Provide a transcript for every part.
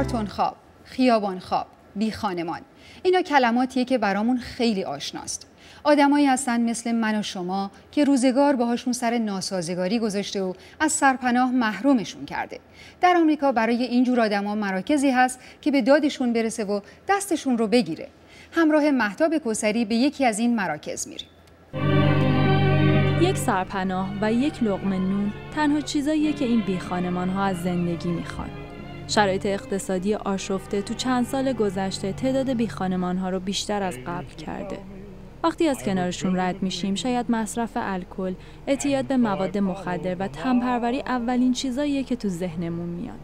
کارتون خواب، خیابان خواب، بی خانمان. اینا کلماتیه که برامون خیلی آشناست. آدمایی هستن مثل من و شما که روزگار باهاشون سر ناسازگاری گذاشته و از سرپناه محرومشون کرده. در آمریکا برای اینجور آدما مراکزی هست که به دادشون برسه و دستشون رو بگیره. همراه مهتاب کوثری به یکی از این مراکز میریم. یک سرپناه و یک لقمه نون تنها چیزاییه که این بیخانمان‌ها از زندگی میخوان. شرایط اقتصادی آشفته تو چند سال گذشته تعداد بیخانمان‌ها رو بیشتر از قبل کرده. وقتی از کنارشون رد میشیم شاید مصرف الکل، اعتیاد به مواد مخدر و تن‌پروری اولین چیزاییه که تو ذهنمون میاد.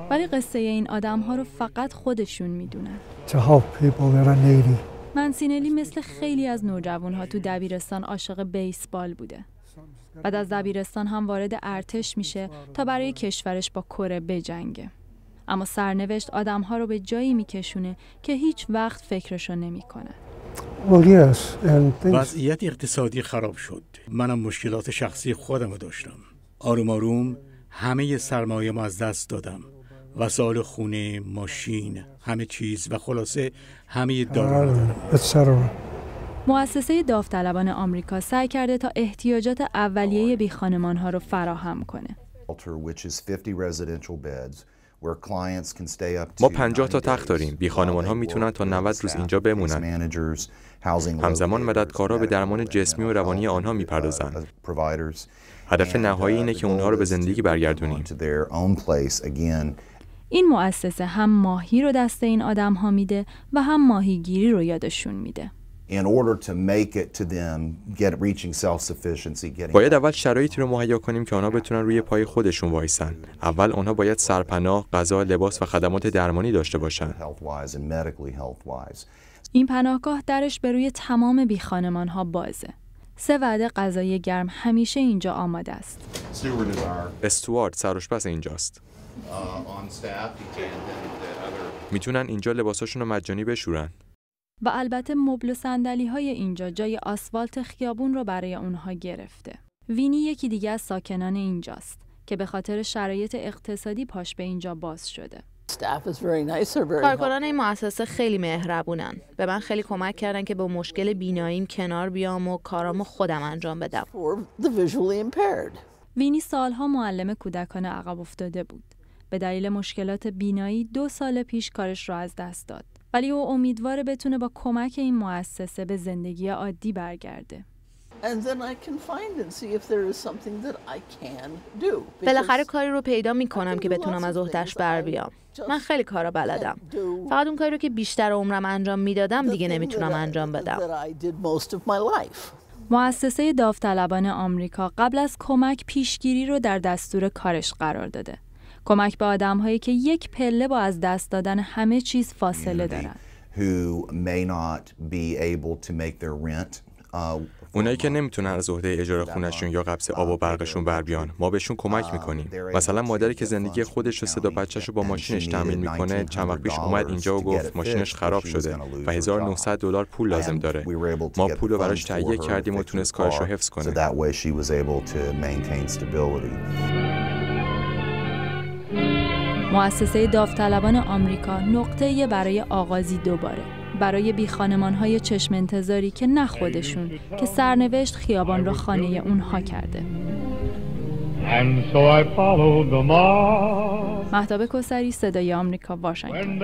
ولی قصه این آدم‌ها رو فقط خودشون میدونن. منسینلی مثل خیلی از نوجوان‌ها تو دبیرستان عاشق بیسبال بوده. بعد از دبیرستان هم وارد ارتش میشه تا برای کشورش با کره بجنگه. اما سرنوشت آدم‌ها رو به جایی میکشونه که هیچ وقت فکرشو نمی‌کنه. وضعیت اقتصادی خراب شد. منم مشکلات شخصی خودم رو داشتم. آروم آروم همه سرمایه‌مو از دست دادم. وسایل خونه، ماشین، همه چیز و خلاصه همه دارایی‌ام. مؤسسه داوطلبان آمریکا سعی کرده تا احتیاجات اولیه بیخانمان‌ها رو فراهم کنه. ما 50 تا تخت داریم. بیخانمان‌ها میتونن تا 90 روز اینجا بمونن. همزمان مددکارا به درمان جسمی و روانی آنها میپردازن. هدف نهایی اینه که اونها رو به زندگی برگردونیم. این مؤسسه هم ماهی رو دست این آدم‌ها میده و هم ماهیگیری رو یادشون میده. باید اول شرایطی رو مهیا کنیم که آنها بتونن روی پای خودشون وایسن. اول آنها باید سرپناه، غذا، لباس و خدمات درمانی داشته باشن. این پناهگاه درش به روی تمام بیخانمان‌ها بازه. 3 وعده غذای گرم همیشه اینجا آماده است. استوارد سرآشپز اینجاست. میتونن اینجا لباساشون رو مجانی بشورن. و البته مبل و صندلی‌های اینجا جای آسفالت خیابون رو برای اونها گرفته. وینی یکی دیگه از ساکنان اینجاست که به خاطر شرایط اقتصادی پاش به اینجا باز شده. کارکنان این مؤسسه خیلی مهربونن. به من خیلی کمک کردن که با مشکل بیناییم کنار بیام و کارامو خودم انجام بدم. وینی سالها معلم کودکان عقب افتاده بود. به دلیل مشکلات بینایی 2 سال پیش کارش را از دست داد. ولی او امیدواره بتونه با کمک این مؤسسه به زندگی عادی برگرده. بالاخره کاری رو پیدا میکنم که بتونم از عهده‌اش بر بیام. من خیلی کارا بلدم. فقط اون کاری رو که بیشتر عمرم انجام میدادم دیگه نمیتونم انجام بدم. مؤسسه داوطلبان آمریکا قبل از کمک پیشگیری رو در دستور کارش قرار داده. کمک به آدم‌هایی که یک پله با از دست دادن همه چیز فاصله دارن. اونایی که نمیتونن از عهده اجاره خونه‌شون یا قبض آب و برقشون بر بیان، ما بهشون کمک میکنیم. مثلا مادری که زندگی خودش و 3 تا بچه‌شو با ماشینش تامین میکنه، چند وقت پیش اومد اینجا و گفت ماشینش خراب شده و $1900 پول لازم داره. ما پول رو براش تهیه کردیم و تونست کارش رو حفظ کنه. مؤسسه داوطلبان آمریکا نقطه‌ای برای آغازی دوباره. برای بیخانمان‌های چشم انتظاری که نه خودشون که سرنوشت خیابان را خانه اونها کرده. مهتاب کوثری، صدای آمریکا، واشنگتن.